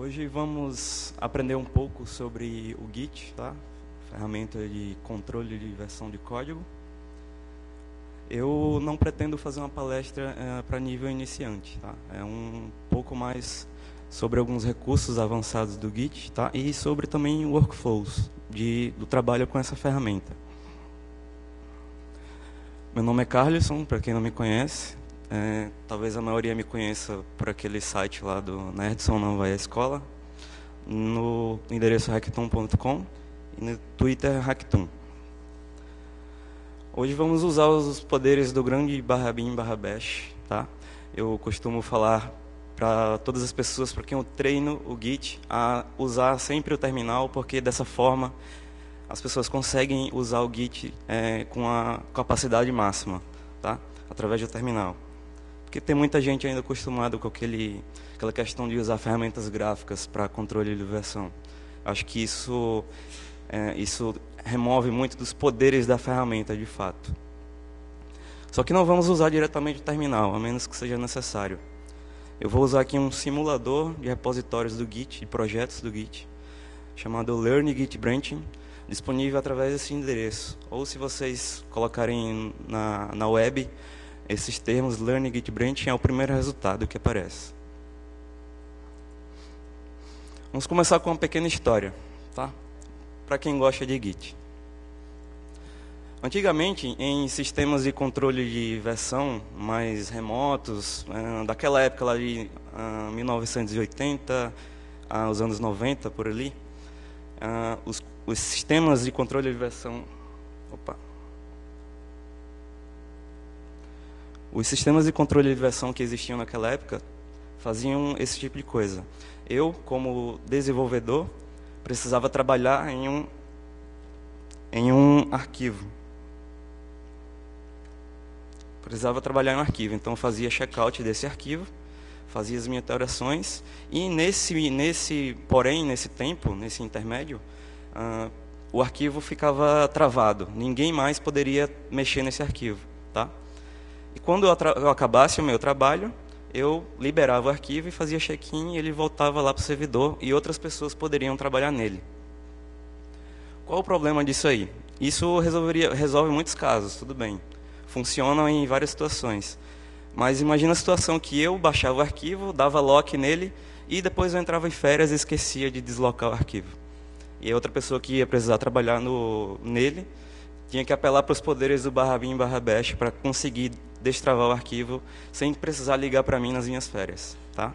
Hoje vamos aprender um pouco sobre o Git, tá? Ferramenta de controle de versão de código. Eu não pretendo fazer uma palestra para nível iniciante, tá? É um pouco mais sobre alguns recursos avançados do Git, tá? E sobre também workflows do trabalho com essa ferramenta. Meu nome é Carlson, para quem não me conhece. Talvez a maioria me conheça por aquele site lá do Nerdson Não Vai à Escola, no endereço hacktoon.com e no Twitter Hacktoon. Hoje vamos usar os poderes do grande /bin/bash, tá? Eu costumo falar para todas as pessoas para quem eu treino o Git a usar sempre o terminal, porque dessa forma as pessoas conseguem usar o Git com a capacidade máxima, tá? Através do terminal. Porque tem muita gente ainda acostumada com aquela questão de usar ferramentas gráficas para controle de versão. Acho que isso remove muito dos poderes da ferramenta, de fato. Só que não vamos usar diretamente o terminal, a menos que seja necessário. Eu vou usar aqui um simulador de repositórios do Git, de projetos do Git, chamado Learn Git Branching, disponível através desse endereço. Ou se vocês colocarem na web, esses termos, Learn Git Branching, é o primeiro resultado que aparece. Vamos começar com uma pequena história, tá? Para quem gosta de Git. Antigamente, em sistemas de controle de versão mais remotos, daquela época lá de 1980 aos anos 90, por ali, os sistemas de controle de versão... Os sistemas de controle de versão que existiam naquela época faziam esse tipo de coisa. Eu, como desenvolvedor, precisava trabalhar em um arquivo. Então eu fazia checkout desse arquivo, fazia as minhas alterações, e nesse tempo, nesse intermédio, o arquivo ficava travado. Ninguém mais poderia mexer nesse arquivo, tá? E quando eu acabasse o meu trabalho, eu liberava o arquivo e fazia check-in, e ele voltava lá para o servidor e outras pessoas poderiam trabalhar nele. Qual o problema disso aí? Isso resolve muitos casos, tudo bem. Funciona em várias situações. Mas imagina a situação que eu baixava o arquivo, dava lock nele, e depois eu entrava em férias e esquecia de deslocar o arquivo. E a outra pessoa que ia precisar trabalhar nele tinha que apelar para os poderes do /bin/bash para conseguir destravar o arquivo sem precisar ligar para mim nas minhas férias, tá?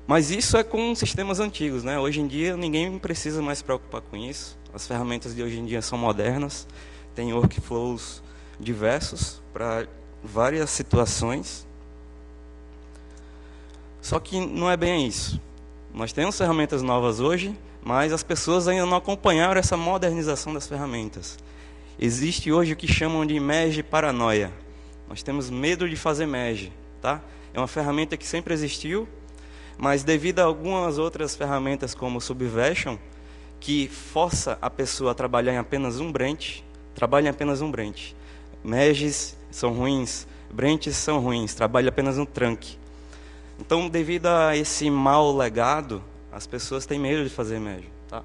Mas isso é com sistemas antigos, né? Hoje em dia ninguém precisa mais se preocupar com isso. As ferramentas de hoje em dia são modernas, tem workflows diversos para várias situações. Só que não é bem isso. Nós temos ferramentas novas hoje, mas as pessoas ainda não acompanharam essa modernização das ferramentas. Existe hoje o que chamam de merge paranoia. Nós temos medo de fazer merge, tá? É uma ferramenta que sempre existiu, mas devido a algumas outras ferramentas como o Subversion, que força a pessoa a trabalhar em apenas um branch, trabalha em apenas um branch. Merges são ruins, branches são ruins, trabalha apenas no trunk. Então, devido a esse mau legado, as pessoas têm medo de fazer merge, tá?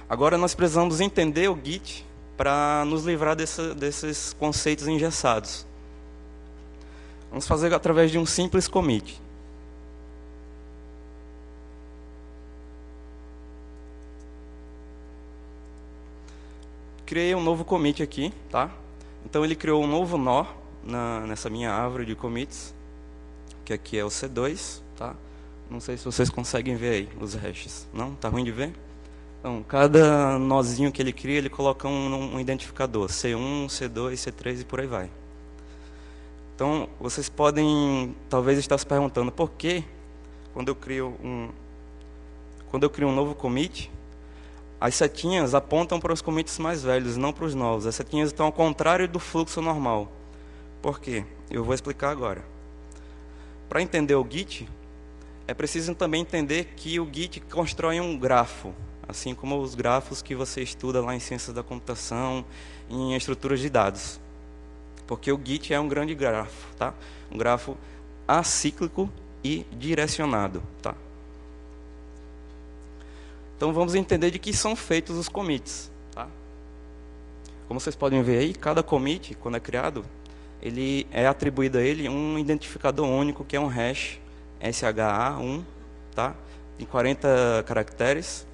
Agora nós precisamos entender o Git para nos livrar desses conceitos engessados. Vamos fazer através de um simples commit. Criei um novo commit aqui, tá? Então ele criou um novo nó nessa minha árvore de commits, que aqui é o C2, tá? Não sei se vocês conseguem ver aí os hashes. Não? Tá ruim de ver? Então, cada nozinho que ele cria, ele coloca um identificador, C1, C2, C3 e por aí vai. Então, vocês podem talvez estar se perguntando por que, quando eu crio um novo commit, as setinhas apontam para os commits mais velhos, não para os novos. As setinhas estão ao contrário do fluxo normal. Por quê? Eu vou explicar agora. Para entender o Git, é preciso também entender que o Git constrói um grafo, assim como os grafos que você estuda lá em ciências da computação, em estruturas de dados. porque o Git é um grande grafo, tá? Um grafo acíclico e direcionado, tá? Então vamos entender de que são feitos os commits, tá? Como vocês podem ver aí, cada commit, quando é criado, ele é atribuído a ele um identificador único, que é um hash SHA-1, tá? Em 40 caracteres,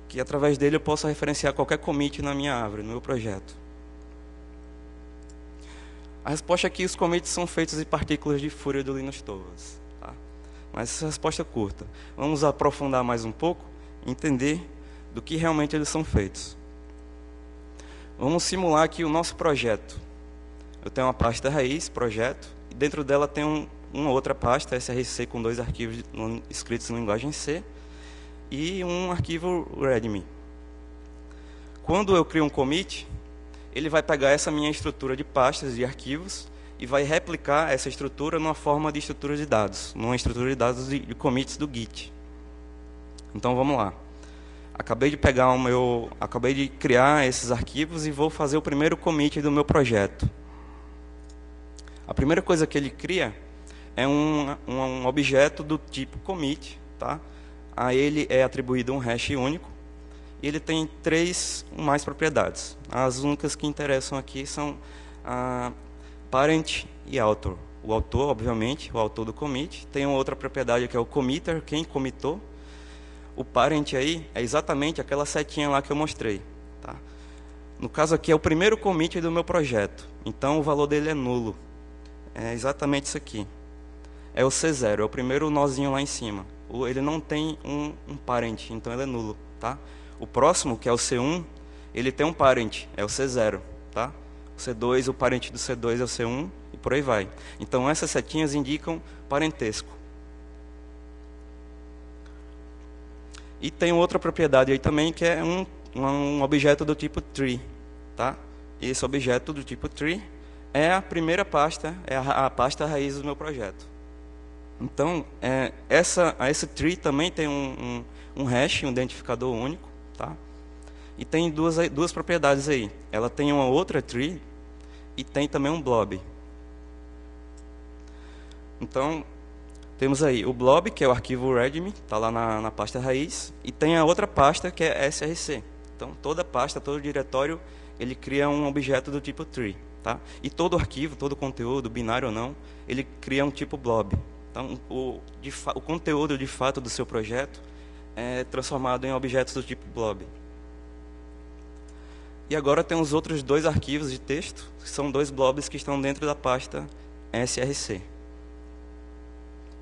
que através dele eu posso referenciar qualquer commit na minha árvore, no meu projeto. A resposta é que os commits são feitos em partículas de fúria do Linus Torvalds, tá? Mas essa resposta é curta. Vamos aprofundar mais um pouco e entender do que realmente eles são feitos. Vamos simular aqui o nosso projeto. Eu tenho uma pasta raiz, projeto, e dentro dela tem uma outra pasta, src, com 2 arquivos escritos em linguagem C, e um arquivo readme. Quando eu crio um commit, ele vai pegar essa minha estrutura de pastas, de arquivos, e vai replicar essa estrutura numa forma de estrutura de dados, numa estrutura de dados de commits do Git. Então vamos lá. Acabei de criar esses arquivos e vou fazer o primeiro commit do meu projeto. A primeira coisa que ele cria é um objeto do tipo commit, tá? A ele é atribuído um hash único e ele tem 3 mais propriedades. As únicas que interessam aqui são a parent e author. O autor, obviamente, o autor do commit. Tem uma outra propriedade que é o committer, quem commitou. O parent aí é exatamente aquela setinha lá que eu mostrei, tá? No caso aqui é o primeiro commit do meu projeto, então o valor dele é nulo. É exatamente isso aqui. É o C0, é o primeiro nozinho lá em cima. Ele não tem um parent, então ele é nulo, tá? O próximo, que é o C1, ele tem um parent, é o C0, tá? O C2, o parent do C2 é o C1 e por aí vai. Então essas setinhas indicam parentesco. E tem outra propriedade aí também, que é um objeto do tipo tree, tá? Esse objeto do tipo tree é a primeira pasta, é a pasta raiz do meu projeto. Então, esse tree também tem um hash, um identificador único, tá? E tem duas propriedades aí. Ela tem uma outra tree e tem também um blob. Então, temos aí o blob, que é o arquivo readme, está lá na pasta raiz, e tem a outra pasta, que é src. Então, toda pasta, todo diretório, ele cria um objeto do tipo tree, tá? E todo arquivo, todo conteúdo, binário ou não, ele cria um tipo blob. Então, o conteúdo, de fato, do seu projeto é transformado em objetos do tipo blob. E agora tem os outros 2 arquivos de texto, que são 2 blobs que estão dentro da pasta src.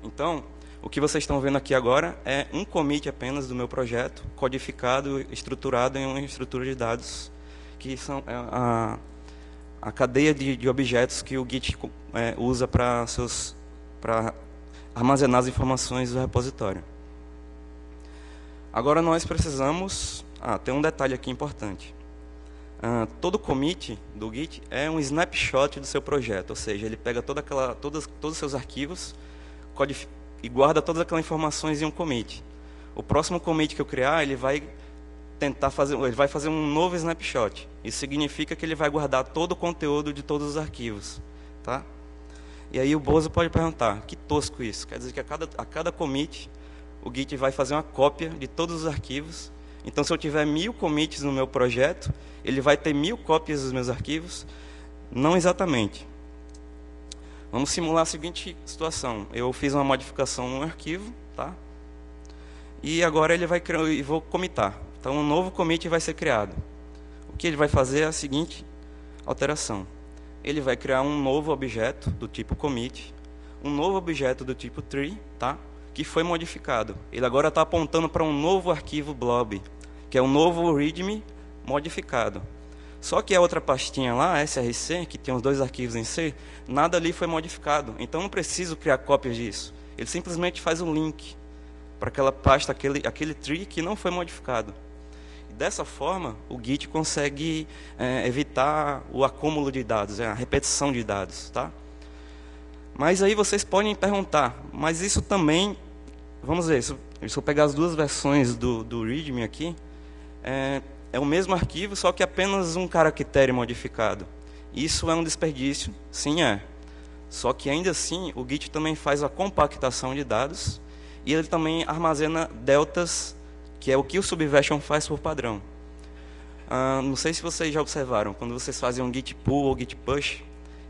Então, o que vocês estão vendo aqui agora é um commit apenas do meu projeto, codificado, estruturado em uma estrutura de dados, que são a cadeia de objetos que o Git usa para armazenar as informações do repositório. Agora nós precisamos... tem um detalhe aqui importante. Todo commit do Git é um snapshot do seu projeto, ou seja, ele pega todos os seus arquivos e guarda todas aquelas informações em um commit. O próximo commit que eu criar, ele vai fazer um novo snapshot. Isso significa que ele vai guardar todo o conteúdo de todos os arquivos, tá? E aí o Bozo pode perguntar, que tosco isso? Quer dizer que a cada commit, o Git vai fazer uma cópia de todos os arquivos. Então, se eu tiver 1000 commits no meu projeto, ele vai ter 1000 cópias dos meus arquivos? Não exatamente. Vamos simular a seguinte situação. Eu fiz uma modificação no arquivo, tá? E agora ele vai criar, e vou commitar. Então, um novo commit vai ser criado. O que ele vai fazer é a seguinte alteração. Ele vai criar um novo objeto do tipo commit, um novo objeto do tipo tree, tá? Que foi modificado. Ele agora está apontando para um novo arquivo blob, que é um novo readme modificado. Só que a outra pastinha lá, src, que tem os 2 arquivos em C, nada ali foi modificado. Então, não preciso criar cópias disso. Ele simplesmente faz um link para aquela pasta, aquele tree que não foi modificado. E dessa forma, o Git consegue evitar o acúmulo de dados, a repetição de dados, tá? Mas aí vocês podem perguntar, mas isso também... Vamos ver, se eu pegar as 2 versões do readme aqui, é o mesmo arquivo, só que apenas um caractere modificado. Isso é um desperdício? Sim, é. Só que ainda assim, o Git também faz a compactação de dados e ele também armazena deltas, que é o que o Subversion faz por padrão. Não sei se vocês já observaram, quando vocês fazem um git pull ou git push,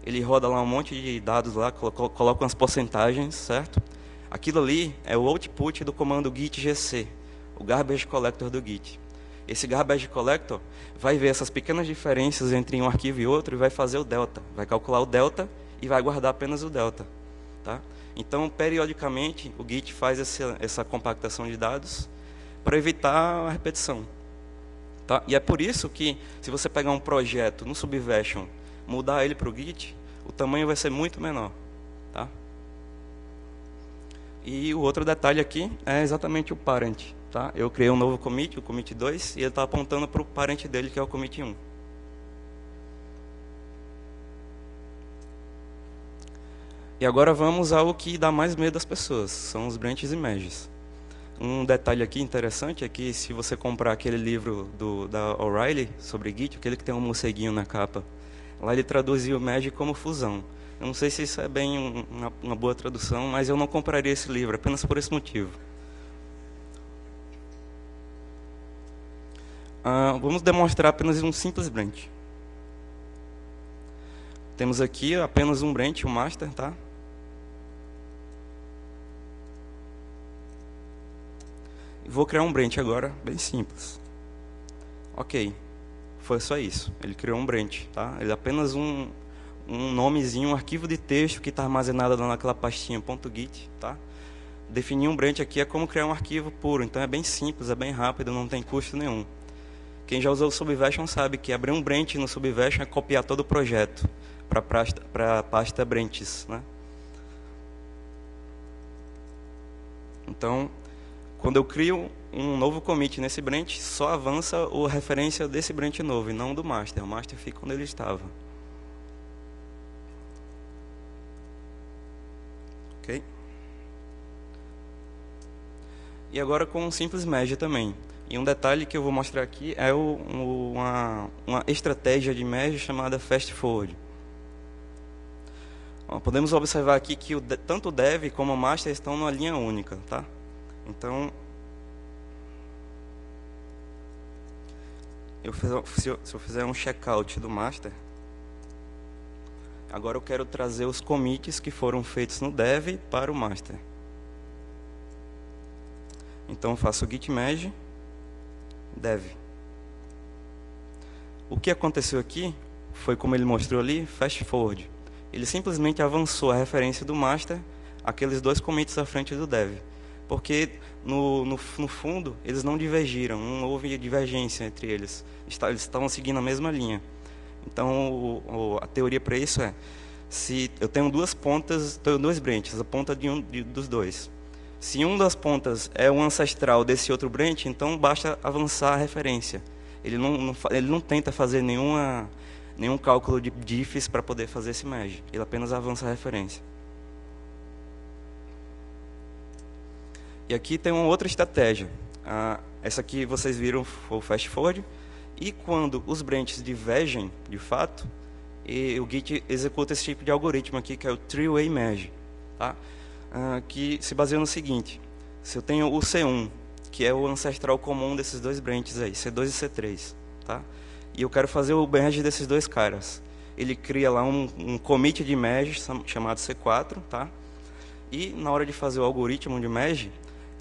ele roda lá um monte de dados lá, coloca umas porcentagens, certo? Aquilo ali é o output do comando git gc, o garbage collector do Git. Esse garbage collector vai ver essas pequenas diferenças entre um arquivo e outro e vai fazer o delta, vai calcular o delta e vai guardar apenas o delta, tá? Então, periodicamente, o Git faz essa compactação de dados para evitar a repetição. Tá? E é por isso que, se você pegar um projeto no Subversion, mudar ele para o Git, o tamanho vai ser muito menor. Tá? E o outro detalhe aqui é exatamente o parent. Tá? Eu criei um novo commit, o commit 2, e ele está apontando para o parent dele, que é o commit 1. E agora vamos ao que dá mais medo às pessoas, são os branches e merges. Um detalhe aqui interessante é que, se você comprar aquele livro da O'Reilly sobre Git, aquele que tem um morceguinho na capa, lá ele traduziu merge como fusão. Eu não sei se isso é bem uma boa tradução, mas eu não compraria esse livro, apenas por esse motivo. Vamos demonstrar apenas um simples branch. Temos aqui apenas um branch, o master, tá? Vou criar um branch agora, bem simples. Ok, foi só isso. Ele criou um branch, tá? Ele é apenas um nomezinho, um arquivo de texto que está armazenado lá naquela pastinha .git, tá? Definir um branch aqui é como criar um arquivo puro, então é bem simples, é bem rápido, não tem custo nenhum. Quem já usou o Subversion sabe que abrir um branch no Subversion é copiar todo o projeto para a pasta branches, né? Então, quando eu crio um novo commit nesse branch, só avança a referência desse branch novo e não do master. O master fica onde ele estava. Ok? E agora com um simples merge também. E um detalhe que eu vou mostrar aqui é uma estratégia de merge chamada fast forward. Podemos observar aqui que tanto o dev como o master estão numa linha única, tá? Então, se eu fizer um checkout do master, agora eu quero trazer os commits que foram feitos no dev para o master. Então, eu faço git merge dev. O que aconteceu aqui foi, como ele mostrou ali, fast forward. Ele simplesmente avançou a referência do master, aqueles dois commits à frente do dev. Porque, no fundo, eles não divergiram, não houve divergência entre eles. Eles estavam seguindo a mesma linha. Então, a teoria para isso é, se eu tenho duas pontas, tenho dois branches, a ponta dos dois. Se uma das pontas é um ancestral desse outro branch, então basta avançar a referência. Ele não tenta fazer nenhum cálculo de diffs para poder fazer esse merge. Ele apenas avança a referência. E aqui tem uma outra estratégia. Essa aqui vocês viram foi o fast forward. E quando os branches divergem, de fato, o Git executa esse tipo de algoritmo aqui, que é o three-way merge. Tá? Que se baseia no seguinte. Se eu tenho o C1, que é o ancestral comum desses dois branches aí, C2 e C3. Tá? E eu quero fazer o merge desses dois caras. Ele cria lá um commit de merge chamado C4. Tá? E na hora de fazer o algoritmo de merge,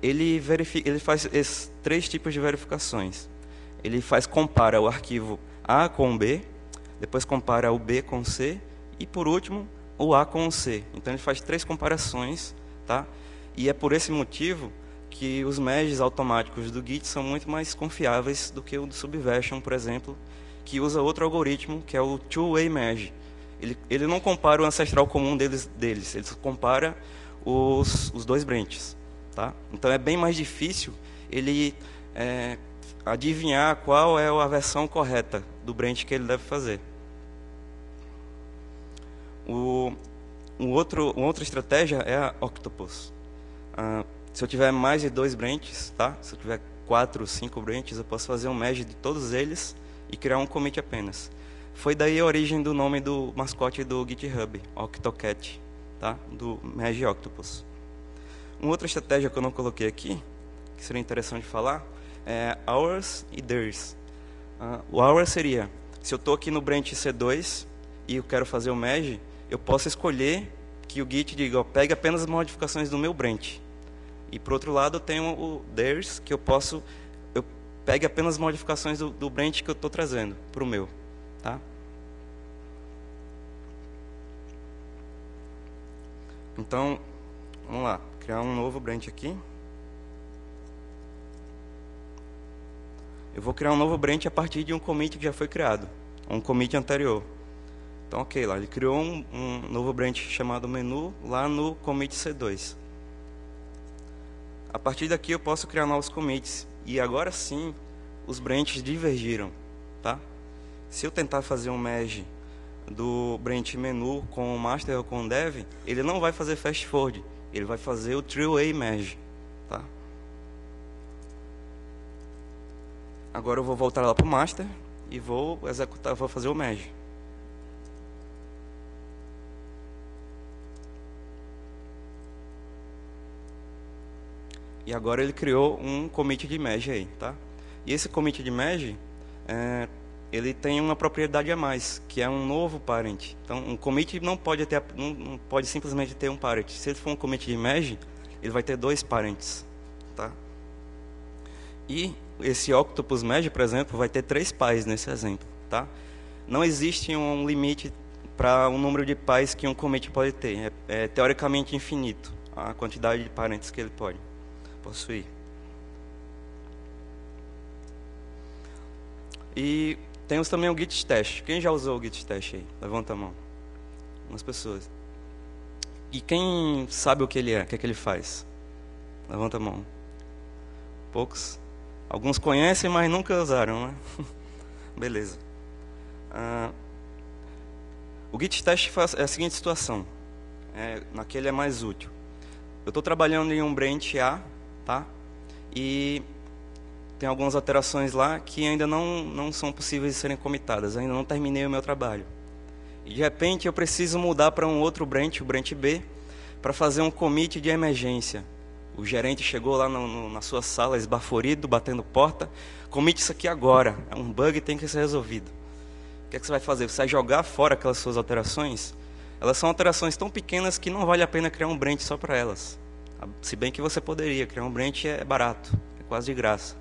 ele faz esses três tipos de verificações. Ele compara o arquivo A com o B, depois compara o B com o C, e por último, o A com o C. Então ele faz três comparações, tá? E é por esse motivo que os merges automáticos do Git são muito mais confiáveis do que o do Subversion, por exemplo, que usa outro algoritmo, que é o two-way merge. Ele não compara o ancestral comum deles, ele compara os dois branches. Tá? Então é bem mais difícil ele adivinhar qual é a versão correta do branch que ele deve fazer. Uma outra estratégia é a Octopus. Se eu tiver mais de dois branches, tá? Se eu tiver 4 ou 5 branches, eu posso fazer um merge de todos eles e criar um commit apenas. Foi daí a origem do nome do mascote do GitHub, Octocat, tá? Do Mesh Octopus. Uma outra estratégia que eu não coloquei aqui, que seria interessante de falar, é Hours e Theirs. O Hours seria, se eu estou aqui no branch C2 e eu quero fazer o Mesh, eu posso escolher que o Git diga, ó, pegue apenas as modificações do meu branch. E, por outro lado, eu tenho o Theirs, que eu pegue apenas as modificações do branch que eu estou trazendo para o meu. Tá? Então, vamos lá, criar um novo branch aqui. Eu vou criar um novo branch a partir de um commit que já foi criado, um commit anterior. Então, ok, lá ele criou um novo branch chamado menu lá no commit C2. A partir daqui eu posso criar novos commits. E agora sim, os branches divergiram. Tá? Se eu tentar fazer um merge do branch menu com o master ou com o dev, ele não vai fazer fast forward. Ele vai fazer o three-way merge. Tá? Agora eu vou voltar lá para o master e vou executar, vou fazer o merge. E agora ele criou um commit de merge aí, tá? E esse commit de merge, ele tem uma propriedade a mais, que é um novo parent. Então, um commit não pode simplesmente ter um parent. Se ele for um commit de merge, ele vai ter 2 parents, tá? E esse Octopus Merge, por exemplo, vai ter 3 pais nesse exemplo, tá? Não existe um limite para o número de pais que um commit pode ter. É teoricamente infinito a quantidade de parents que ele pode possuir. E temos também o Git Test. Quem já usou o Git Test aí? Levanta a mão. Umas pessoas. E quem sabe o que ele é? O que é que ele faz? Levanta a mão. Poucos? Alguns conhecem, mas nunca usaram, né? Beleza. O Git Test faz a seguinte situação. Naquele é mais útil. Eu estou trabalhando em um branch A, tá? E tem algumas alterações lá que ainda não são possíveis de serem comitadas. Ainda não terminei o meu trabalho. E de repente eu preciso mudar para um outro branch, o branch B, para fazer um commit de emergência. O gerente chegou lá na sua sala, esbaforido, batendo porta. Commit isso aqui agora. É um bug e tem que ser resolvido. O que é que você vai fazer? Você vai jogar fora aquelas suas alterações? Elas são alterações tão pequenas que não vale a pena criar um branch só para elas. Se bem que você poderia. Criar um branch é barato. É quase de graça.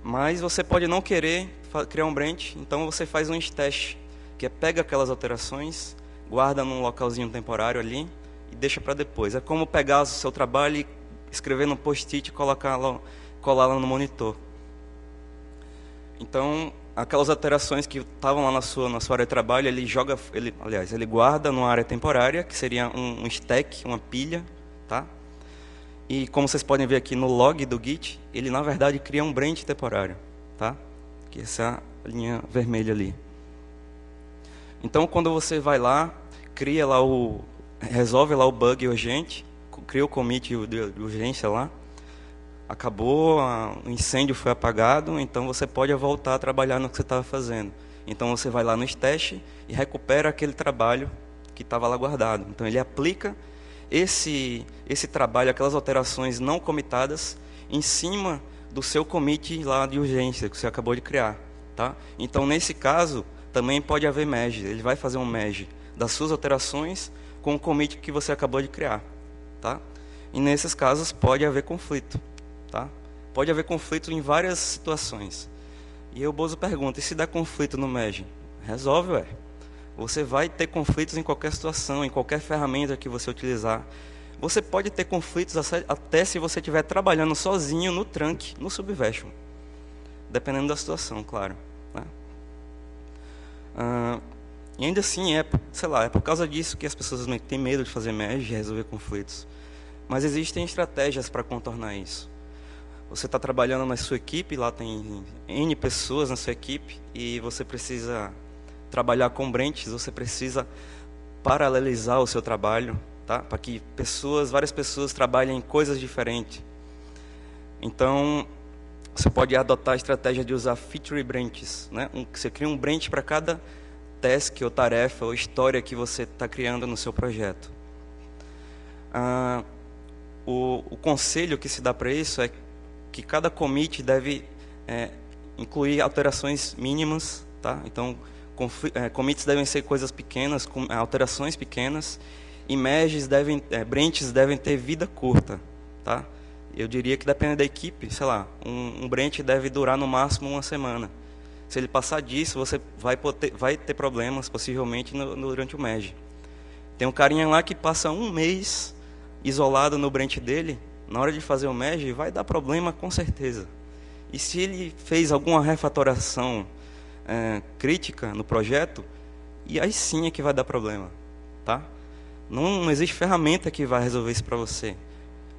Mas você pode não querer criar um branch. Então você faz um teste, que é pega aquelas alterações, guarda num localzinho temporário ali e deixa para depois. É como pegar o seu trabalho e escrever no post-it e colar lá no monitor. Então, aquelas alterações que estavam lá na sua área de trabalho, ele guarda numa área temporária, que seria um stack, uma pilha, tá? E como vocês podem ver aqui no log do Git, ele na verdade cria um branch temporário, tá? Que é essa linha vermelha ali. Então, quando você vai lá, resolve lá o bug urgente, cria o commit de urgência lá, acabou, o incêndio foi apagado, então você pode voltar a trabalhar no que você estava fazendo. Então você vai lá no teste e recupera aquele trabalho que estava lá guardado. Então ele aplica esse trabalho, aquelas alterações não comitadas, em cima do seu commit lá de urgência que você acabou de criar. Tá? Então nesse caso, também pode haver merge. Ele vai fazer um merge das suas alterações com o commit que você acabou de criar. Tá? E nesses casos pode haver conflito. Tá? Pode haver conflito em várias situações. E o Bozo pergunta, e se der conflito no merge? Resolve, ué. Você vai ter conflitos em qualquer situação, em qualquer ferramenta que você utilizar. Você pode ter conflitos até se você estiver trabalhando sozinho no trunk, no Subversion. Dependendo da situação, claro. Né? E ainda assim, é por causa disso que as pessoas têm medo de fazer merge e resolver conflitos. Mas existem estratégias para contornar isso. Você está trabalhando na sua equipe, lá tem N pessoas na sua equipe, e você precisa trabalhar com branches, você precisa paralelizar o seu trabalho, tá? Para que várias pessoas trabalhem em coisas diferentes. Então, Você pode adotar a estratégia de usar feature branches, né? Você cria um branch para cada task ou tarefa ou história que você está criando no seu projeto. O conselho que se dá para isso é que cada commit deve incluir alterações mínimas, tá? Então, commits devem ser coisas pequenas, alterações pequenas, e branches devem ter vida curta, tá? Eu diria que depende da equipe, sei lá, um branch deve durar no máximo 1 semana. Se ele passar disso, você vai ter problemas, possivelmente, durante o merge. Tem um carinha lá que passa 1 mês isolado no branch dele, na hora de fazer o merge, vai dar problema com certeza. E se ele fez alguma refatoração crítica no projeto, e aí sim é que vai dar problema, tá? Não existe ferramenta que vai resolver isso para você.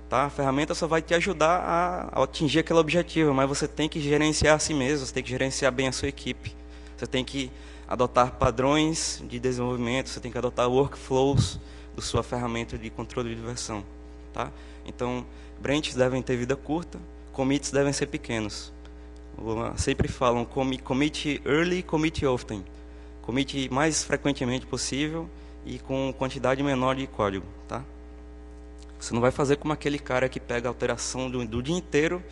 Tá? A ferramenta só vai te ajudar a atingir aquele objetivo, mas você tem que gerenciar a si mesmo, você tem que gerenciar bem a sua equipe. Você tem que adotar padrões de desenvolvimento, você tem que adotar workflows da sua ferramenta de controle de versão. Tá? Então, branches devem ter vida curta, commits devem ser pequenos. Sempre falam commit early, commit often. Commit mais frequentemente possível e com quantidade menor de código. Tá? Você não vai fazer como aquele cara que pega a alteração do dia inteiro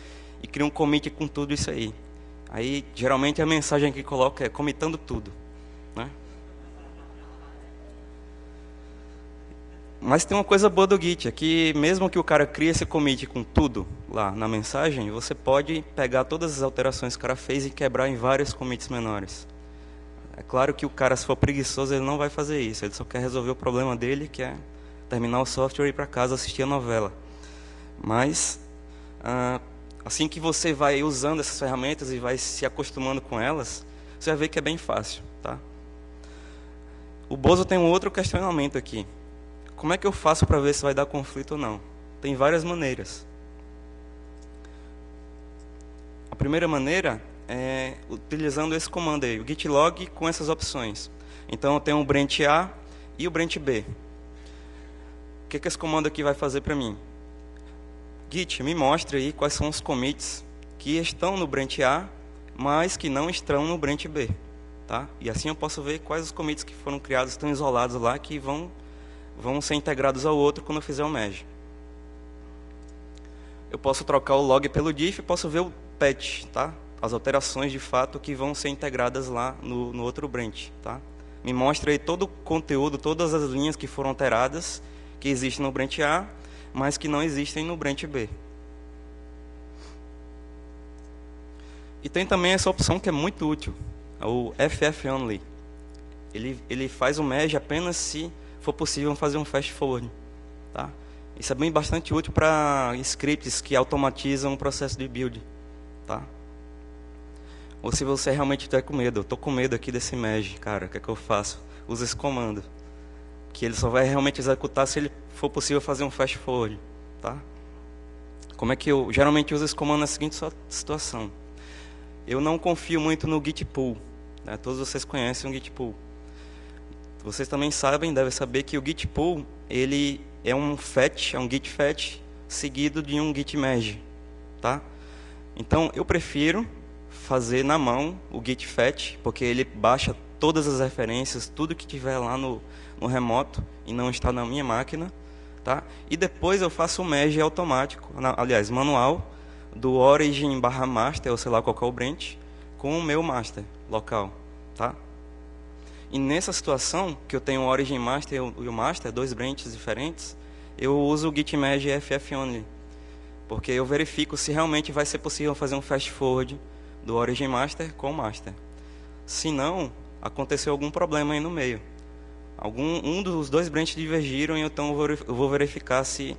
e cria um commit com tudo isso aí. Aí, geralmente, a mensagem que coloca é commitando tudo, né? Mas tem uma coisa boa do Git, é que mesmo que o cara crie esse commit com tudo lá na mensagem, você pode pegar todas as alterações que o cara fez e quebrar em vários commits menores. É claro que o cara, se for preguiçoso, ele não vai fazer isso. Ele só quer resolver o problema dele, que é terminar o software e ir para casa assistir a novela. Mas, assim que você vai usando essas ferramentas e vai se acostumando com elas, você vai ver que é bem fácil. Tá? O Bozo tem um outro questionamento aqui. Como é que eu faço para ver se vai dar conflito ou não? Tem várias maneiras. A primeira maneira é utilizando esse comando aí, o git log com essas opções. Então, eu tenho o branch A e o branch B. O que esse comando aqui vai fazer para mim? Git, me mostre aí quais são os commits que estão no branch A, mas que não estão no branch B. Tá? E assim eu posso ver quais os commits que foram criados, estão isolados lá, que vão ser integrados ao outro quando eu fizer o merge. Eu posso trocar o log pelo diff e posso ver o patch, tá? As alterações de fato que vão ser integradas lá no outro branch. Tá? Me mostra aí todo o conteúdo, todas as linhas que foram alteradas, que existem no branch A, mas que não existem no branch B. E tem também essa opção que é muito útil, o FF Only. Ele faz o merge apenas se for possível fazer um fast forward. Tá? Isso é bastante útil para scripts que automatizam o processo de build. Tá? Ou se você realmente estiver com medo, eu estou com medo aqui desse merge, cara, o que é que eu faço? Usa esse comando, que ele só vai realmente executar se ele for possível fazer um fast forward. Tá? Como é que eu geralmente uso esse comando na seguinte situação? Eu não confio muito no git pull. Né? Todos vocês conhecem o git pull. Vocês também devem saber que o git pull ele é um fetch, é um git fetch seguido de um git merge. Tá? Então, eu prefiro fazer na mão o git fetch, porque ele baixa todas as referências, tudo que tiver lá no remoto e não está na minha máquina, tá? E depois eu faço o merge automático, aliás, manual, do origin/master, ou sei lá qual é o branch, com o meu master local, tá? E nessa situação, que eu tenho o origin master e o master, 2 branches diferentes, eu uso o git merge FF Only, porque eu verifico se realmente vai ser possível fazer um fast forward do origin master com o master. Se não, aconteceu algum problema aí no meio. Um dos 2 branches divergiram, e então eu vou verificar se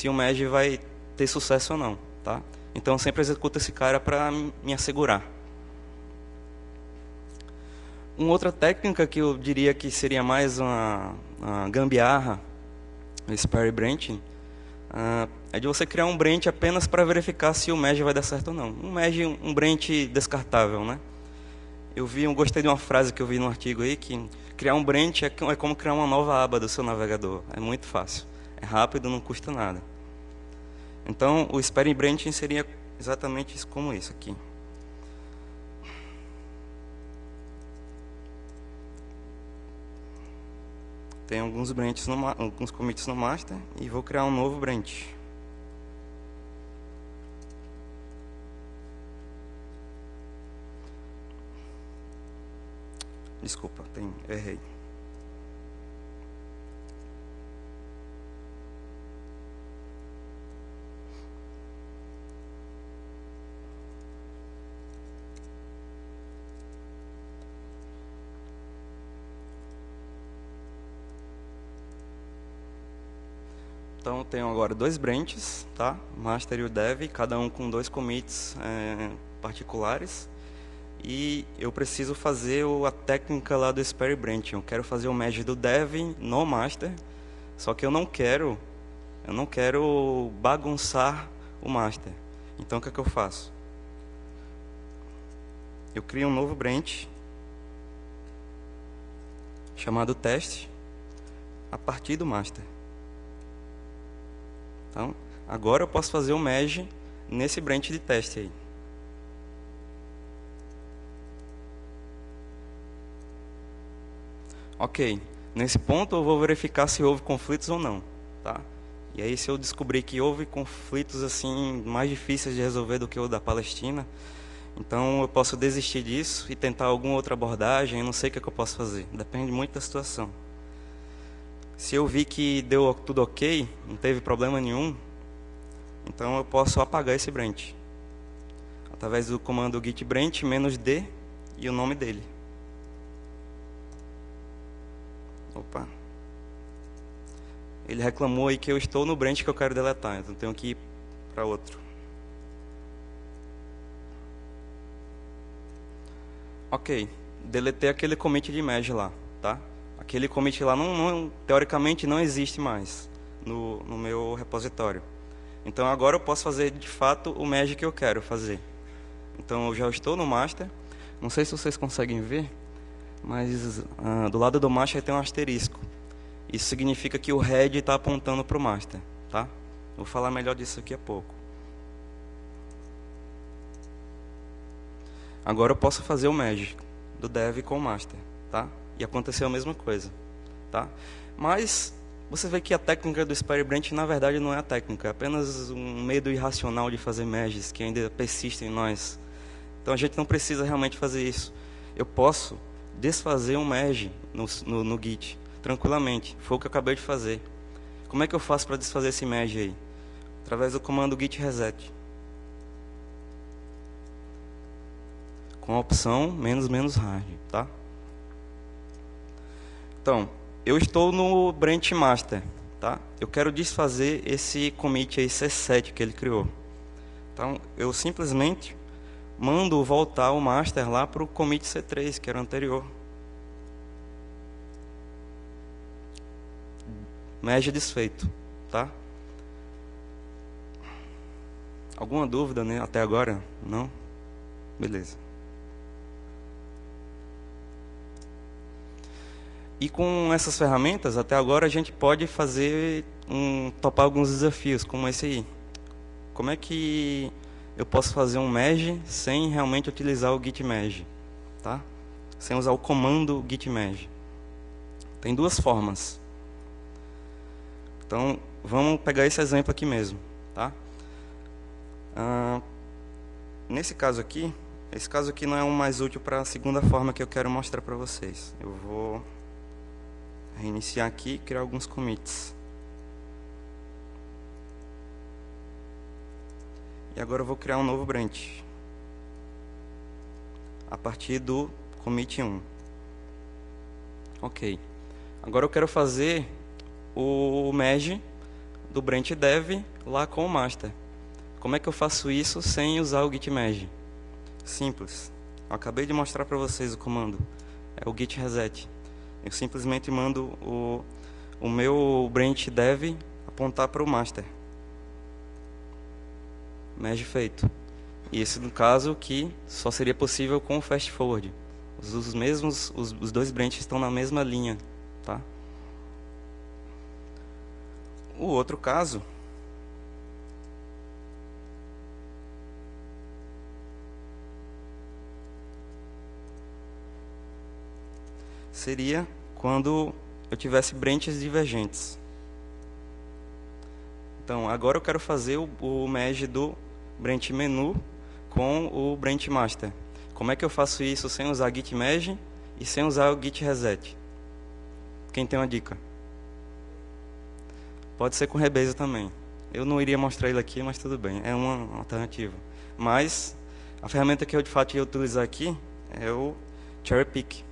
o merge vai ter sucesso ou não. Tá? Então, eu sempre executo esse cara para me assegurar. Uma outra técnica que eu diria que seria mais uma gambiarra, o spare branching, é de você criar um branch apenas para verificar se o merge vai dar certo ou não. Um branch descartável, né? Eu gostei de uma frase que eu vi no artigo aí, que criar um branch é como criar uma nova aba do seu navegador. É muito fácil. É rápido, não custa nada. Então, o spare branching seria exatamente isso, como isso aqui. Tem alguns branches alguns commits no master e vou criar um novo branch. Desculpa, errei. Então, eu tenho agora dois branches, tá? Master e o Dev, cada um com dois commits particulares. E eu preciso fazer a técnica lá do Spare Branch. Eu quero fazer o merge do Dev no Master, só que eu não quero bagunçar o Master. Então, o que é que eu faço? Eu crio um novo branch chamado teste a partir do Master. Então, agora eu posso fazer o merge nesse branch de teste aí. Ok, nesse ponto eu vou verificar se houve conflitos ou não, tá? E aí, se eu descobrir que houve conflitos assim mais difíceis de resolver do que o da Palestina, então eu posso desistir disso e tentar alguma outra abordagem. Eu não sei o que eu posso fazer, depende muito da situação. Se eu vi que deu tudo ok, não teve problema nenhum, então eu posso apagar esse branch através do comando git branch -d e o nome dele. Opa. Ele reclamou aí que eu estou no branch que eu quero deletar, então tenho que ir para outro. Ok, deletei aquele commit de merge lá, tá? Aquele commit lá, teoricamente, não existe mais no meu repositório. Então, agora eu posso fazer, de fato, o merge que eu quero fazer. Então, eu já estou no master. Não sei se vocês conseguem ver, mas do lado do master tem um asterisco. Isso significa que o head está apontando para o master, tá? Vou falar melhor disso aqui a pouco. Agora eu posso fazer o merge do dev com o master, tá? E aconteceu a mesma coisa, tá? Mas você vê que a técnica do Spare Branch, na verdade, não é a técnica, é apenas um medo irracional de fazer merges que ainda persiste em nós. Então a gente não precisa realmente fazer isso. Eu posso desfazer um merge no Git, tranquilamente. Foi o que eu acabei de fazer. Como é que eu faço para desfazer esse merge aí? Através do comando git reset. Com a opção "-hard", tá? Então, eu estou no branch master, tá? Eu quero desfazer esse commit aí C7 que ele criou. Então, eu simplesmente mando voltar o master lá para o commit C3, que era o anterior. Merge desfeito, tá? Alguma dúvida, né? Até agora? Não? Beleza. E com essas ferramentas, até agora, a gente pode topar alguns desafios, como esse aí. Como é que eu posso fazer um merge sem realmente utilizar o git merge, tá? Sem usar o comando git merge. Tem duas formas. Então, vamos pegar esse exemplo aqui mesmo, tá? Nesse caso aqui, esse caso aqui não é o mais útil para a segunda forma que eu quero mostrar para vocês. Eu vou reiniciar aqui e criar alguns commits. E agora eu vou criar um novo branch a partir do commit 1. Ok. Agora eu quero fazer o merge do branch dev lá com o master. Como é que eu faço isso sem usar o git merge? Simples. Eu acabei de mostrar para vocês o comando. É o git reset. Eu simplesmente mando o meu branch dev apontar para o master. Merge feito. E esse, no caso, que só seria possível com o fast forward. Os dois branches estão na mesma linha, tá? O outro caso seria quando eu tivesse branches divergentes. Então, agora eu quero fazer o merge do branch menu com o branch master. Como é que eu faço isso sem usar git merge e sem usar o git reset? Quem tem uma dica? Pode ser com Rebase também. Eu não iria mostrar ele aqui, mas tudo bem, é uma alternativa. Mas a ferramenta que eu de fato ia utilizar aqui é o cherry pick.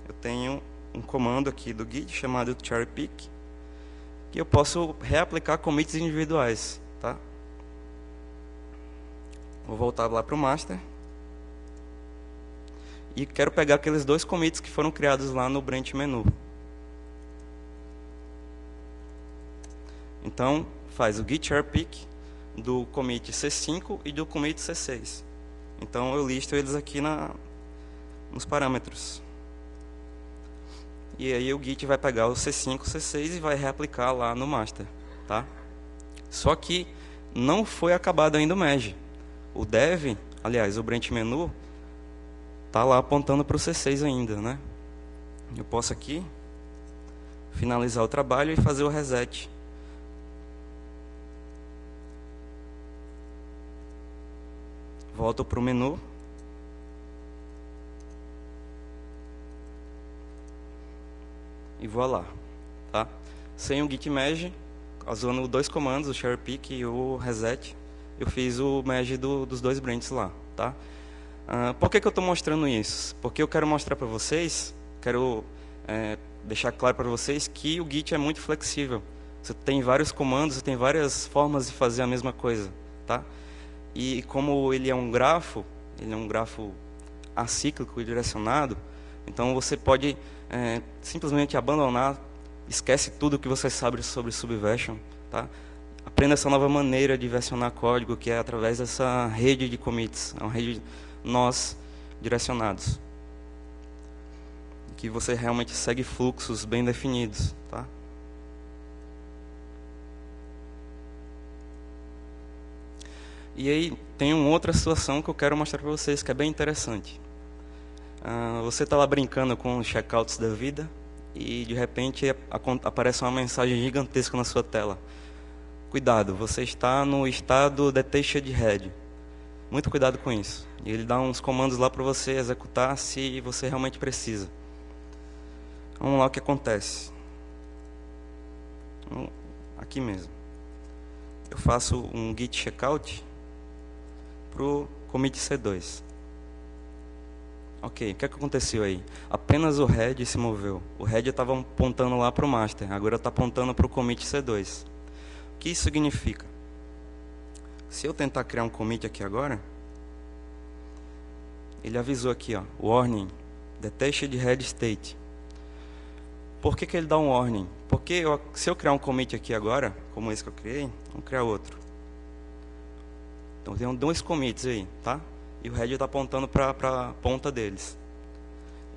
Eu tenho um comando aqui do Git chamado cherry pick, que eu posso reaplicar commits individuais, tá? Vou voltar lá para o master e quero pegar aqueles 2 commits que foram criados lá no branch menu. Então, faz o git cherry pick do commit C5 e do commit C6. Então, eu listo eles aqui nos parâmetros. E aí o Git vai pegar o C5, C6 e vai reaplicar lá no master, tá? Só que não foi acabado ainda o merge. O dev, aliás, o branch menu, tá lá apontando para o C6 ainda, né? Eu posso aqui finalizar o trabalho e fazer o reset. Volto para o menu. E vou lá, tá? Sem o git merge, usando 2 comandos, o cherry pick e o reset, eu fiz o merge dos 2 branches lá, tá? Por que eu estou mostrando isso? Porque eu quero mostrar para vocês, quero deixar claro para vocês que o Git é muito flexível. Você tem vários comandos, você tem várias formas de fazer a mesma coisa, tá? E como ele é um grafo acíclico e direcionado, então você pode simplesmente abandonar, esquece tudo que você sabe sobre Subversion, tá? Aprenda essa nova maneira de versionar código, que é através dessa rede de commits, é uma rede de nós direcionados, que você realmente segue fluxos bem definidos, tá? E aí tem uma outra situação que eu quero mostrar para vocês, que é bem interessante. Você está lá brincando com os checkouts da vida e de repente aparece uma mensagem gigantesca na sua tela. Cuidado, você está no estado detected head. Muito cuidado com isso. E ele dá uns comandos lá para você executar se você realmente precisa. Vamos lá o que acontece. Aqui mesmo. Eu faço um git checkout para o commit C2. Ok, o que aconteceu aí? Apenas o head se moveu. O head estava apontando lá para o master, agora está apontando para o commit C2. O que isso significa? Se eu tentar criar um commit aqui agora, ele avisou aqui, ó, warning, detected head state. Por que ele dá um warning? Porque se eu criar um commit aqui agora, como esse que eu criei, vamos criar outro. Então tem 2 commits aí, tá? E o head está apontando para a ponta deles.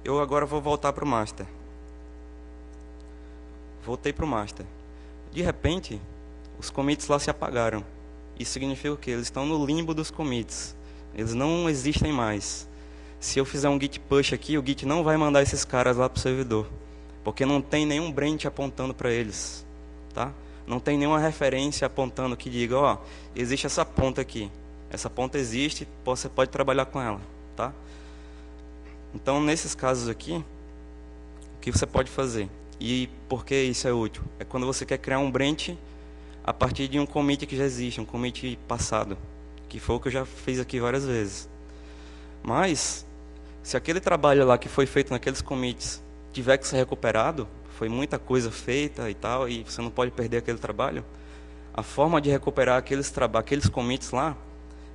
Eu agora vou voltar para o master. Voltei para o master. De repente, os commits lá se apagaram. Isso significa o quê? Eles estão no limbo dos commits. Eles não existem mais. Se eu fizer um git push aqui, o git não vai mandar esses caras lá para o servidor. Porque não tem nenhum branch apontando para eles, tá? Não tem nenhuma referência apontando que diga, ó, existe essa ponta aqui. Essa ponta existe, você pode trabalhar com ela, tá? Então, nesses casos aqui, o que você pode fazer? E por que isso é útil? É quando você quer criar um branch a partir de um commit que já existe, um commit passado, que foi o que eu já fiz aqui várias vezes. Mas, se aquele trabalho lá que foi feito naqueles commits tiver que ser recuperado, foi muita coisa feita e tal, e você não pode perder aquele trabalho, a forma de recuperar aqueles commits lá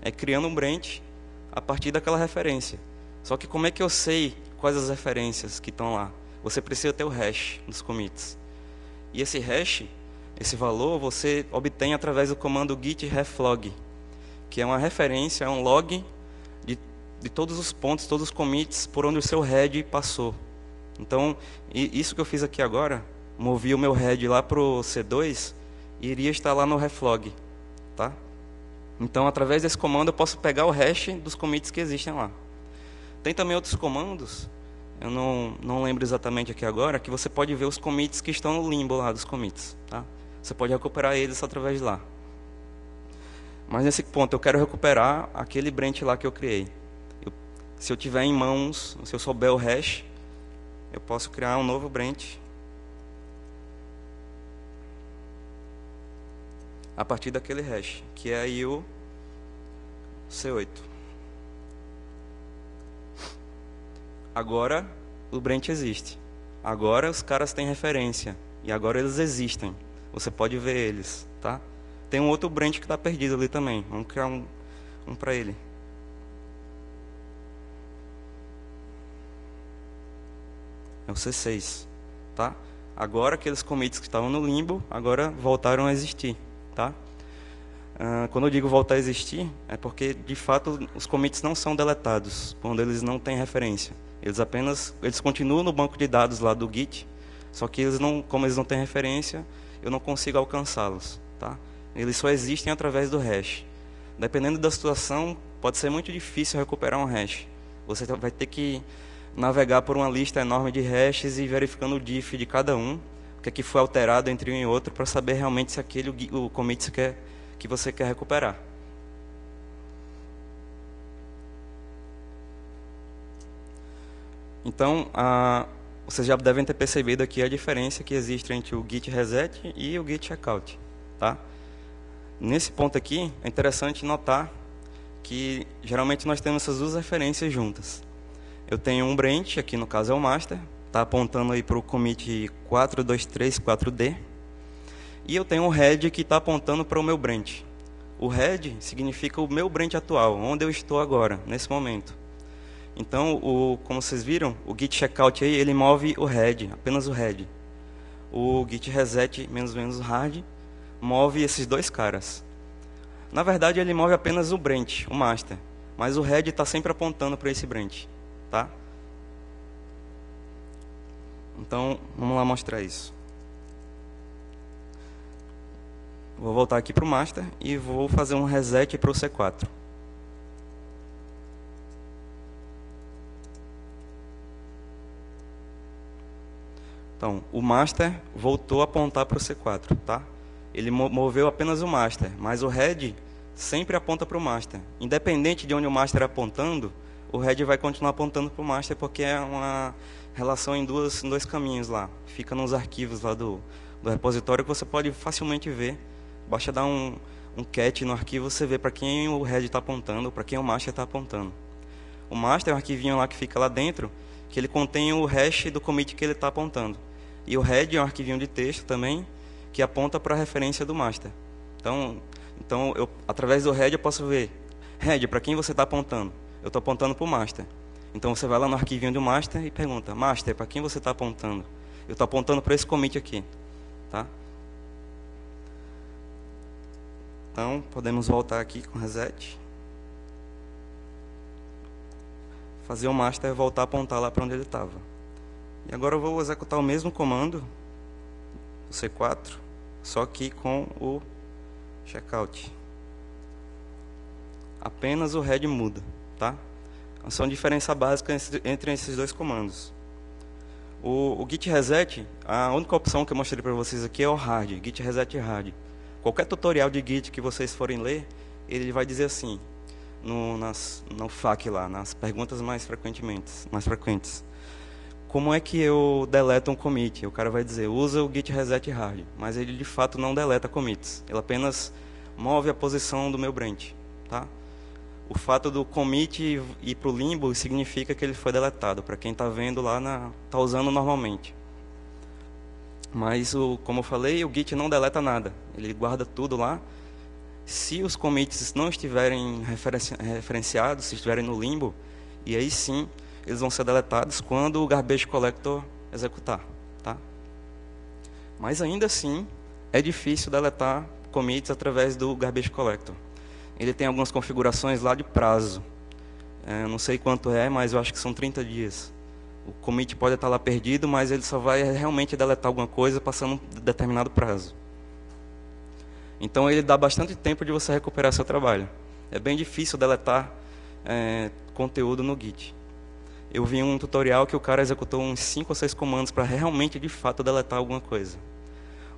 é criando um branch a partir daquela referência. Só que como é que eu sei quais as referências que estão lá? Você precisa ter o hash dos commits. E esse hash, esse valor, você obtém através do comando git reflog, que é uma referência, é um log de todos os pontos, todos os commits por onde o seu head passou. Então, isso que eu fiz aqui agora, movi o meu head lá para o C2 e iria estar lá no reflog, tá? Então, através desse comando, eu posso pegar o hash dos commits que existem lá. Tem também outros comandos eu não lembro exatamente aqui agora, que você pode ver os commits que estão no limbo lá dos commits. Tá? Você pode recuperar eles através de lá. Mas nesse ponto, eu quero recuperar aquele branch lá que eu criei. Se eu tiver em mãos, se eu souber o hash, eu posso criar um novo branch a partir daquele hash, que é aí o C8. Agora o branch existe. Agora os caras têm referência. E agora eles existem. Você pode ver eles. Tá? Tem um outro branch que está perdido ali também. Vamos criar um para ele. É o C6. Tá? Agora aqueles commits que estavam no limbo, agora voltaram a existir. Tá? Quando eu digo voltar a existir, é porque, de fato, os commits não são deletados, quando eles não têm referência. Eles continuam no banco de dados lá do Git, só que como eles não têm referência, eu não consigo alcançá-los. Tá? Eles só existem através do hash. Dependendo da situação, pode ser muito difícil recuperar um hash. Você vai ter que navegar por uma lista enorme de hashes e verificando o diff de cada um, o que foi alterado entre um e outro, para saber realmente se o commit que você quer recuperar. Então, vocês já devem ter percebido aqui a diferença que existe entre o git reset e o git checkout. Tá? Nesse ponto aqui, é interessante notar que geralmente nós temos essas duas referências juntas. Eu tenho um branch, aqui no caso é o master, está apontando aí para o commit 4234D, e eu tenho um head que está apontando para o meu branch. O head significa o meu branch atual, onde eu estou agora, nesse momento. Então, como vocês viram, o git checkout aí, ele move o head, apenas o head. O git reset, menos hard, move esses dois caras. Na verdade, ele move apenas o branch, o master. Mas o head está sempre apontando para esse branch. Tá? Então, vamos lá mostrar isso. Vou voltar aqui para o master e vou fazer um reset para o C4. Então, o master voltou a apontar para o C4. Tá? Ele moveu apenas o master, mas o head sempre aponta para o master. Independente de onde o master apontando, o head vai continuar apontando para o master, porque é uma relação em dois caminhos lá. Fica nos arquivos lá do repositório que você pode facilmente ver. Basta dar um cat no arquivo, você vê para quem o head está apontando, para quem o master está apontando. O master é um arquivinho lá que fica lá dentro, que ele contém o hash do commit que ele está apontando. E o head é um arquivinho de texto também, que aponta para a referência do master. Então através do head eu posso ver, head, para quem você está apontando? Eu estou apontando para o master. Então você vai lá no arquivinho do master e pergunta, master, para quem você está apontando? Eu estou apontando para esse commit aqui. Tá? Então, podemos voltar aqui com reset. Fazer o master voltar a apontar lá para onde ele estava. E agora eu vou executar o mesmo comando, o C4, só que com o checkout. Apenas o head muda. Tá? São diferença básica entre esses dois comandos. O git reset, a única opção que eu mostrei para vocês aqui é o hard, git reset hard. Qualquer tutorial de git que vocês forem ler, ele vai dizer assim, no FAQ lá, nas perguntas mais frequentes. Como é que eu deleto um commit? O cara vai dizer, usa o git reset hard, mas ele de fato não deleta commits. Ele apenas move a posição do meu branch. Tá? O fato do commit ir para o limbo significa que ele foi deletado, para quem está vendo lá, está usando normalmente. Mas, como eu falei, o Git não deleta nada. Ele guarda tudo lá. Se os commits não estiverem referenciados, se estiverem no limbo, e aí sim, eles vão ser deletados quando o garbage collector executar. Tá? Mas ainda assim, é difícil deletar commits através do garbage collector. Ele tem algumas configurações lá de prazo. Não sei quanto é, mas eu acho que são 30 dias. O commit pode estar lá perdido, mas ele só vai realmente deletar alguma coisa passando um determinado prazo. Então ele dá bastante tempo de você recuperar seu trabalho. É bem difícil deletar conteúdo no Git. eu vi um tutorial que o cara executou uns 5 ou 6 comandos para realmente, de fato, deletar alguma coisa.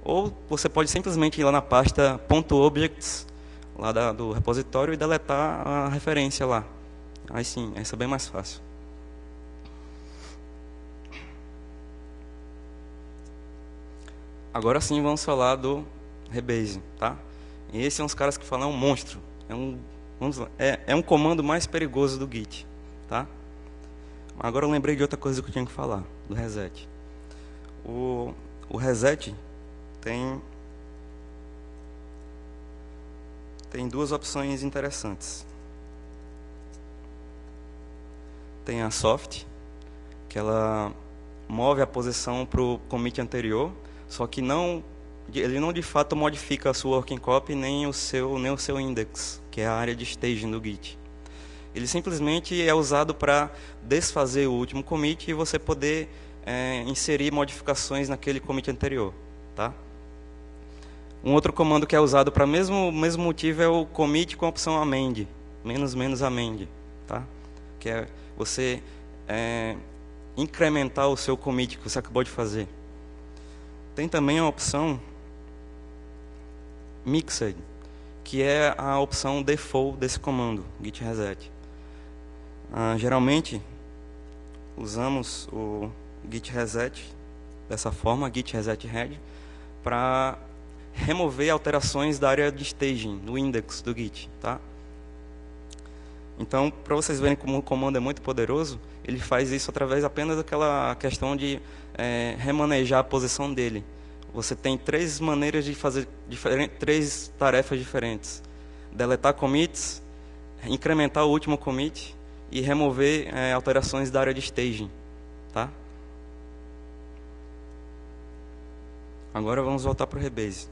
Ou você pode simplesmente ir lá na pasta .objects, lá do repositório, e deletar a referência lá. Aí sim, essa é bem mais fácil. Agora sim, vamos falar do Rebase, tá? E esse é uns caras que falam, é um monstro. É um comando mais perigoso do Git, tá? Agora eu lembrei de outra coisa que eu tinha que falar, do reset. O reset tem duas opções interessantes. Tem a soft, que ela move a posição para o commit anterior, só que ele não de fato modifica a sua working copy nem o seu index, que é a área de staging do Git. Ele simplesmente é usado para desfazer o último commit e você poder inserir modificações naquele commit anterior, tá? Um outro comando que é usado para o mesmo motivo é o commit com a opção amend, menos amend, tá? Que é você incrementar o seu commit que você acabou de fazer. Tem também a opção mixed, que é a opção default desse comando, git reset. Geralmente, usamos o git reset dessa forma, git reset head, para remover alterações da área de staging, do index do Git, tá? Então, para vocês verem como o comando é muito poderoso, ele faz isso através apenas daquela questão de remanejar a posição dele. Você tem 3 maneiras de fazer 3 tarefas diferentes: deletar commits, incrementar o último commit e remover alterações da área de staging, tá? Agora vamos voltar para o Rebase.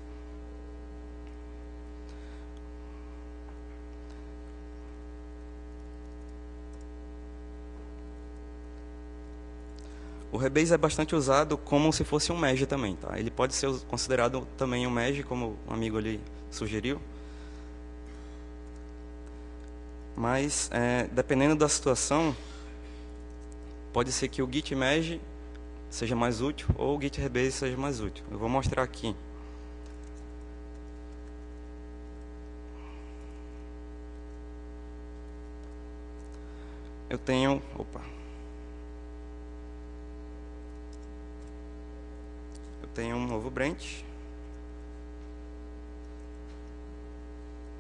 O Rebase é bastante usado como se fosse um mesh também, tá? Ele pode ser considerado também um mesh, como um amigo ali sugeriu. Mas, dependendo da situação, pode ser que o Git Mesh seja mais útil ou o Git Rebase seja mais útil. Eu vou mostrar aqui. Eu tenho um novo branch,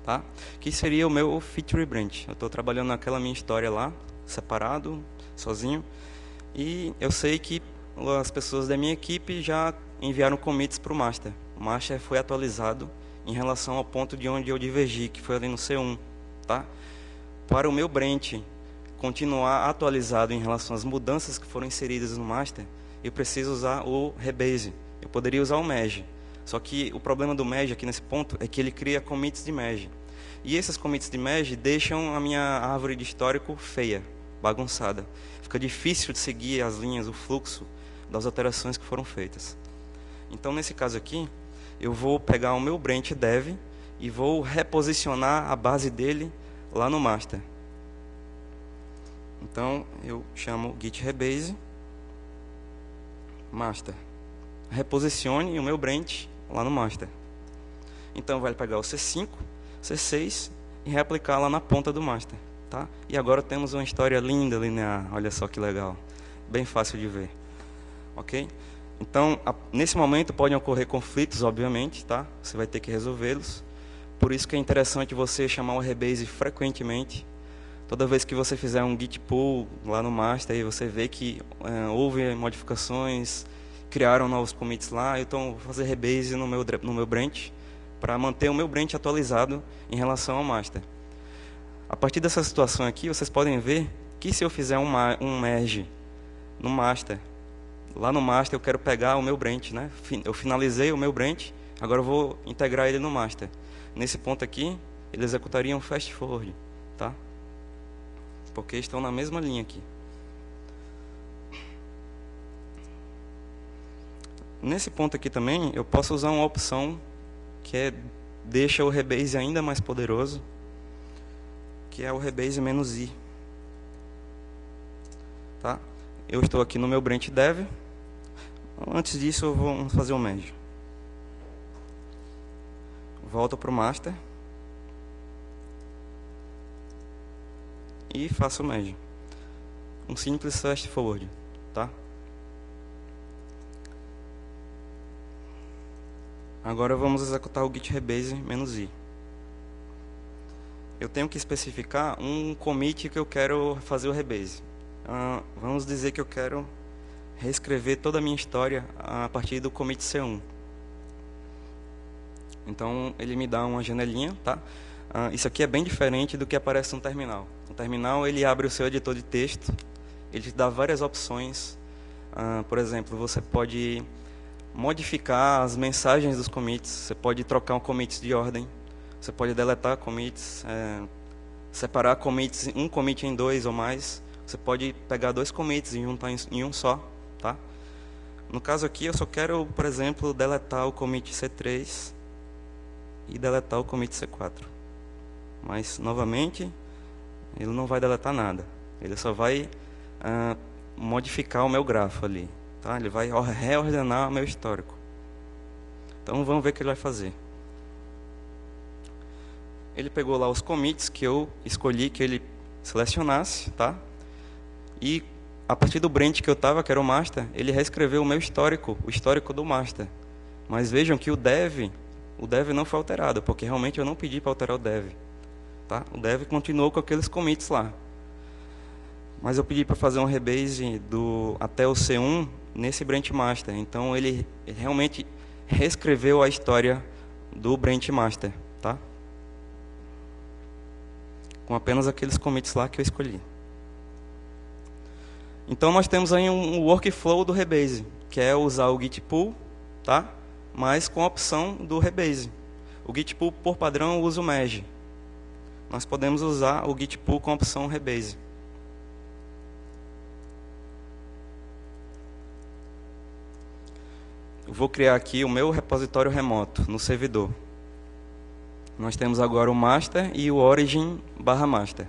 tá? Que seria o meu feature branch. Eu estou trabalhando naquela minha história lá, separado, sozinho, e eu sei que as pessoas da minha equipe já enviaram commits para o master. O master foi atualizado em relação ao ponto de onde eu divergi, que foi ali no C1, tá? Para o meu branch continuar atualizado em relação às mudanças que foram inseridas no master, eu preciso usar o Rebase. Eu poderia usar o mesh. Só que o problema do mesh aqui nesse ponto é que ele cria commits de mesh. E esses commits de mesh deixam a minha árvore de histórico feia, bagunçada. Fica difícil de seguir as linhas, o fluxo das alterações que foram feitas. Então, nesse caso aqui, eu vou pegar o meu branch dev e vou reposicionar a base dele lá no master. Então, eu chamo git rebase master. Reposicione o meu branch lá no master. Então, vai pegar o C5, C6 e reaplicar lá na ponta do master, tá? E agora temos uma história linda, linear. Olha só que legal. Bem fácil de ver. Ok? Então, nesse momento podem ocorrer conflitos, obviamente, tá? Você vai ter que resolvê-los. Por isso que é interessante você chamar o Rebase frequentemente. Toda vez que você fizer um git pull lá no master, aí você vê que houve modificações, criaram novos commits lá, então vou fazer Rebase no meu branch, para manter o meu branch atualizado em relação ao master. A partir dessa situação aqui, vocês podem ver que se eu fizer um merge no master, lá no master eu quero pegar o meu branch, né? Eu finalizei o meu branch, agora eu vou integrar ele no master. Nesse ponto aqui, ele executaria um fast forward, tá? Porque estão na mesma linha aqui. Nesse ponto aqui também, eu posso usar uma opção que deixa o Rebase ainda mais poderoso, que é o Rebase -i. Tá? Eu estou aqui no meu branch dev. Antes disso, eu vou fazer um merge. Volto para o master. E faço o merge. Um simples fast forward. Tá? Agora vamos executar o git rebase -i. Eu tenho que especificar um commit que eu quero fazer o rebase. Vamos dizer que eu quero reescrever toda a minha história a partir do commit C1. Então, ele me dá uma janelinha, tá? Isso aqui é bem diferente do que aparece no terminal. No terminal, ele abre o seu editor de texto, ele te dá várias opções. Por exemplo, você pode modificar as mensagens dos commits, você pode trocar um commit de ordem, você pode deletar commits, separar commits, um commit em dois ou mais. Você pode pegar dois commits e juntar em um só. Tá? No caso aqui, eu só quero, por exemplo, deletar o commit C3 e deletar o commit C4. Mas, novamente, ele não vai deletar nada. Ele só vai modificar o meu grafo ali. Tá? Ele vai reordenar o meu histórico. Então, vamos ver o que ele vai fazer. Ele pegou lá os commits que eu escolhi que ele selecionasse, tá? E a partir do branch que eu estava, que era o master, ele reescreveu o meu histórico, o histórico do master. Mas vejam que o dev não foi alterado, porque realmente eu não pedi para alterar o dev. Tá? O dev continuou com aqueles commits lá. Mas eu pedi para fazer um rebase até o C1 nesse branch master. Então ele realmente reescreveu a história do branch master. Tá? Com apenas aqueles commits lá que eu escolhi. Então nós temos aí um workflow do rebase, que é usar o git pull, tá? Mas com a opção do rebase. O git pull, por padrão, usa o merge. Nós podemos usar o git pull com a opção rebase. Eu vou criar aqui o meu repositório remoto no servidor. Nós temos agora o master e o origin/master.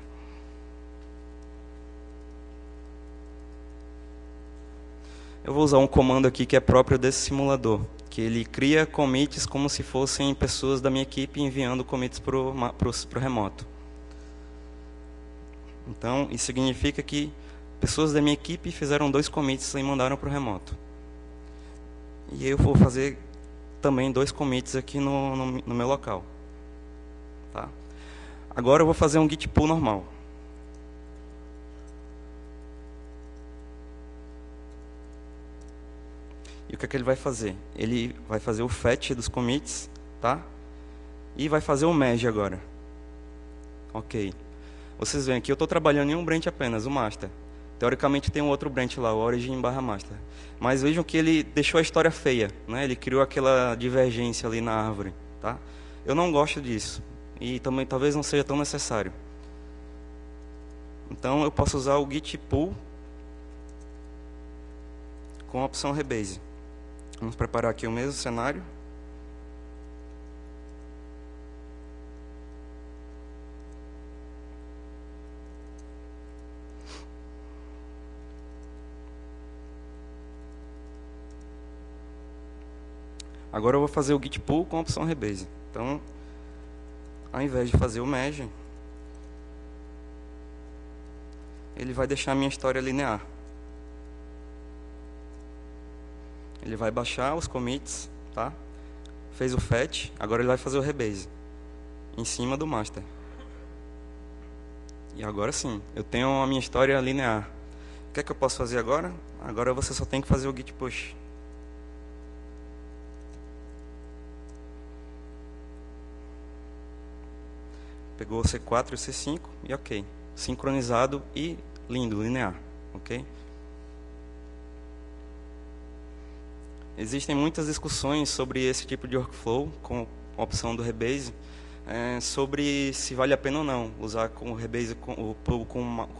Eu vou usar um comando aqui que é próprio desse simulador, que ele cria commits como se fossem pessoas da minha equipe enviando commits para o remoto. Então, isso significa que pessoas da minha equipe fizeram 2 commits e mandaram para o remoto. E eu vou fazer também 2 commits aqui no meu local. Tá? Agora eu vou fazer um git pull normal. E o que é que ele vai fazer? Ele vai fazer o fetch dos commits, tá? E vai fazer o merge agora. Ok. Vocês veem aqui, eu estou trabalhando em um branch apenas, o master. Teoricamente tem um outro branch lá, o origin/master. Mas vejam que ele deixou a história feia, né? Ele criou aquela divergência ali na árvore, tá? Eu não gosto disso. E também talvez não seja tão necessário. Então eu posso usar o git pull com a opção rebase. Vamos preparar aqui o mesmo cenário. Agora eu vou fazer o git pull com a opção rebase. Então, ao invés de fazer o merge, ele vai deixar a minha história linear. Ele vai baixar os commits, tá? Fez o fetch, agora ele vai fazer o rebase em cima do master. E agora sim, eu tenho a minha história linear. O que é que eu posso fazer agora? Agora você só tem que fazer o git push. Pegou o C4 e o C5 e ok. Sincronizado e lindo, linear. Ok? Existem muitas discussões sobre esse tipo de workflow, com a opção do rebase, sobre se vale a pena ou não usar com o rebase, com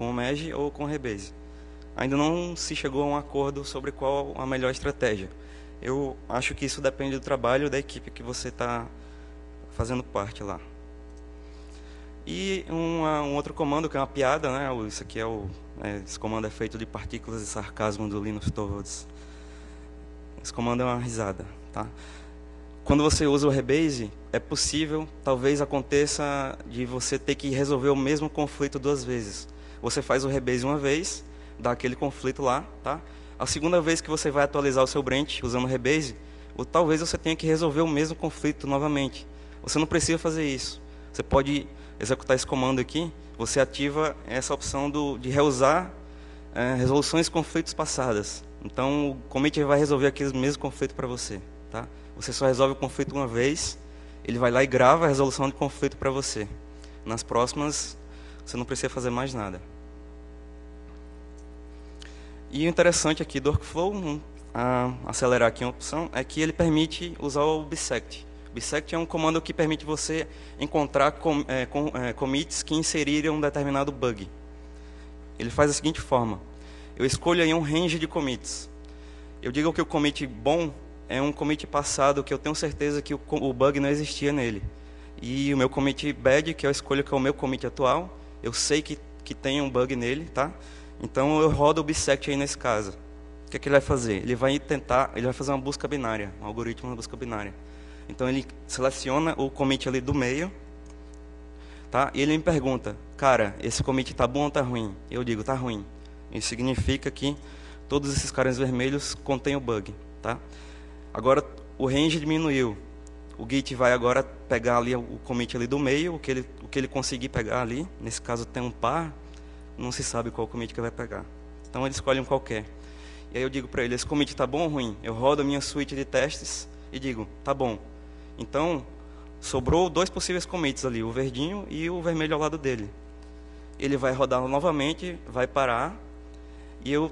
o merge ou com o rebase. Ainda não se chegou a um acordo sobre qual a melhor estratégia. Eu acho que isso depende do trabalho da equipe que você está fazendo parte lá. E um outro comando que é uma piada, né? Isso aqui esse comando é feito de partículas de sarcasmo do Linus Torvalds. Esse comando é uma risada, tá? Quando você usa o rebase, é possível, talvez aconteça de você ter que resolver o mesmo conflito 2 vezes. Você faz o rebase uma vez, dá aquele conflito lá, tá? A segunda vez que você vai atualizar o seu branch usando o rebase, ou talvez você tenha que resolver o mesmo conflito novamente. Você não precisa fazer isso. Você pode executar esse comando aqui, você ativa essa opção de reusar resoluções de conflitos passadas. Então, o commit vai resolver aquele mesmo conflito para você, tá? Você só resolve o conflito uma vez, ele vai lá e grava a resolução de conflito para você. Nas próximas, você não precisa fazer mais nada. E o interessante aqui do workflow, acelerar aqui uma opção, é que ele permite usar o bisect. Bisect é um comando que permite você encontrar commits que inseriram um determinado bug. Ele faz da seguinte forma: eu escolho aí um range de commits. Eu digo que o commit bom é um commit passado que eu tenho certeza que o bug não existia nele. E o meu commit bad, que eu escolho que é o meu commit atual, eu sei que tem um bug nele, tá? Então eu rodo o bisect aí nesse caso. O que é que ele vai fazer? Ele vai fazer uma busca binária, um algoritmo de busca binária. Então ele seleciona o commit ali do meio, tá? E ele me pergunta: cara, esse commit tá bom ou tá ruim? Eu digo: tá ruim. Isso significa que todos esses caras vermelhos contêm o bug, tá? Agora o range diminuiu. O Git vai agora pegar ali o commit ali do meio, o que ele conseguir pegar ali. Nesse caso tem um par, não se sabe qual commit que vai pegar. Então ele escolhe um qualquer. E aí eu digo para ele: esse commit tá bom ou ruim? Eu rodo a minha suite de testes e digo: tá bom. Então sobrou 2 possíveis commits ali, o verdinho e o vermelho ao lado dele. Ele vai rodar novamente, vai parar, e eu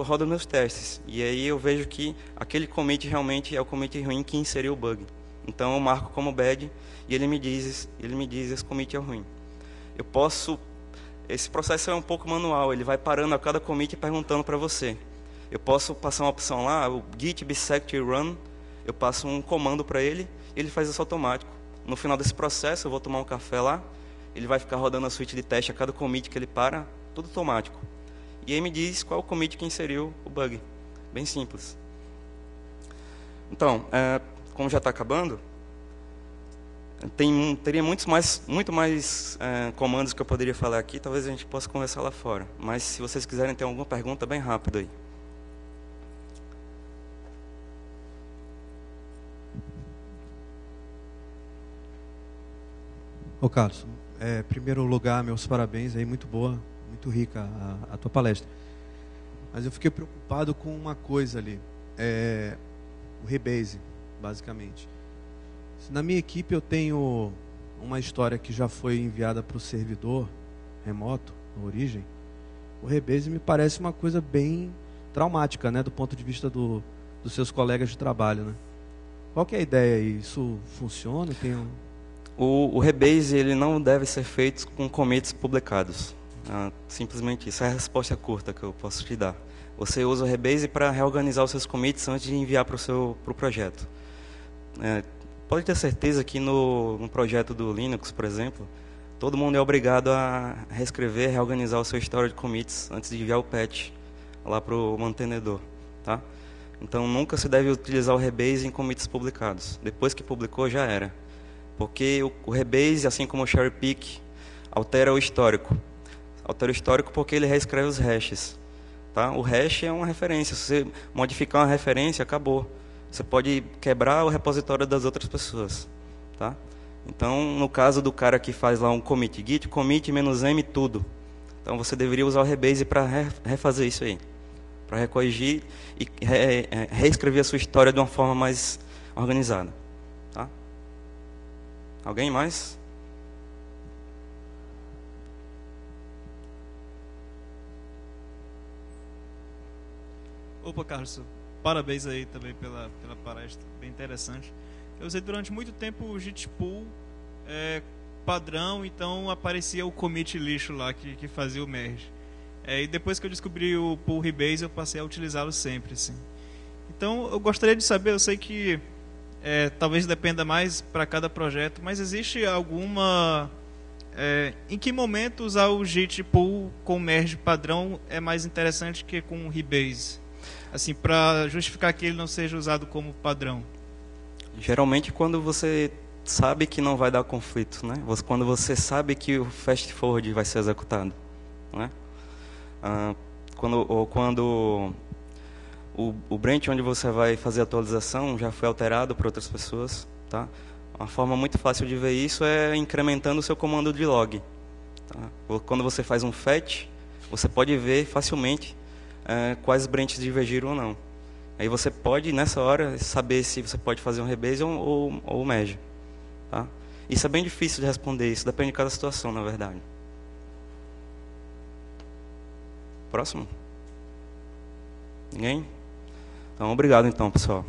rodo meus testes. E aí eu vejo que aquele commit realmente é o commit ruim que inseriu o bug. Então eu marco como bad e ele me diz esse commit é ruim. Esse processo é um pouco manual, ele vai parando a cada commit e perguntando para você. Eu posso passar uma opção lá, o git bisect run, eu passo um comando para ele e ele faz isso automático. No final desse processo eu vou tomar um café lá, ele vai ficar rodando a suite de teste a cada commit que ele para, tudo automático. E aí me diz qual é o commit que inseriu o bug. Bem simples. Então, como já está acabando, teria muito mais comandos que eu poderia falar aqui, talvez a gente possa conversar lá fora. Mas se vocês quiserem ter alguma pergunta, bem rápido aí. Ô Carlos, em primeiro lugar, meus parabéns, aí, muito boa, muito rica a tua palestra. Mas eu fiquei preocupado com uma coisa ali, o rebase, basicamente. Na minha equipe eu tenho uma história que já foi enviada para o servidor remoto, na origem. O rebase me parece uma coisa bem traumática, né, do ponto de vista dos seus colegas de trabalho, né? Qual que é a ideia aí? Isso funciona? O rebase ele não deve ser feito com commits publicados. Simplesmente isso. É a resposta curta que eu posso te dar. Você usa o rebase para reorganizar os seus commits antes de enviar para o projeto. Pode ter certeza que no projeto do Linux, por exemplo, todo mundo é obrigado a reescrever, reorganizar o seu histórico de commits antes de enviar o patch lá para o mantenedor, tá? Então nunca se deve utilizar o rebase em commits publicados. Depois que publicou, já era. Porque o rebase, assim como o cherry pick, altera o histórico. Altera o histórico porque ele reescreve os hashes, tá? O hash é uma referência. Se você modificar uma referência, acabou. Você pode quebrar o repositório das outras pessoas, tá? Então, no caso do cara que faz lá um commit git, commit -m tudo. Então, você deveria usar o rebase para refazer isso aí, para recorrigir e reescrever a sua história de uma forma mais organizada, tá? Alguém mais? Opa, Carlos, parabéns aí também pela palestra, bem interessante. Eu usei durante muito tempo o Gitpool padrão, então aparecia o commit lixo lá que fazia o merge. E depois que eu descobri o Pool Rebase, eu passei a utilizá-lo sempre, assim. Então, eu gostaria de saber, eu sei que talvez dependa mais para cada projeto, mas existe alguma Em que momento usar o Git Pull com merge padrão é mais interessante que com o Rebase? Assim, para justificar que ele não seja usado como padrão. Geralmente quando você sabe que não vai dar conflito, né? Quando você sabe que o fast forward vai ser executado, né? Quando o branch onde você vai fazer a atualização já foi alterado por outras pessoas, tá? Uma forma muito fácil de ver isso é incrementando o seu comando de log. Tá? Quando você faz um fetch, você pode ver facilmente quais branches divergiram ou não. Aí você pode, nessa hora, saber se você pode fazer um rebase ou merge. Tá? Isso é bem difícil de responder, isso depende de cada situação, na verdade. Próximo? Ninguém? Então, obrigado então, pessoal.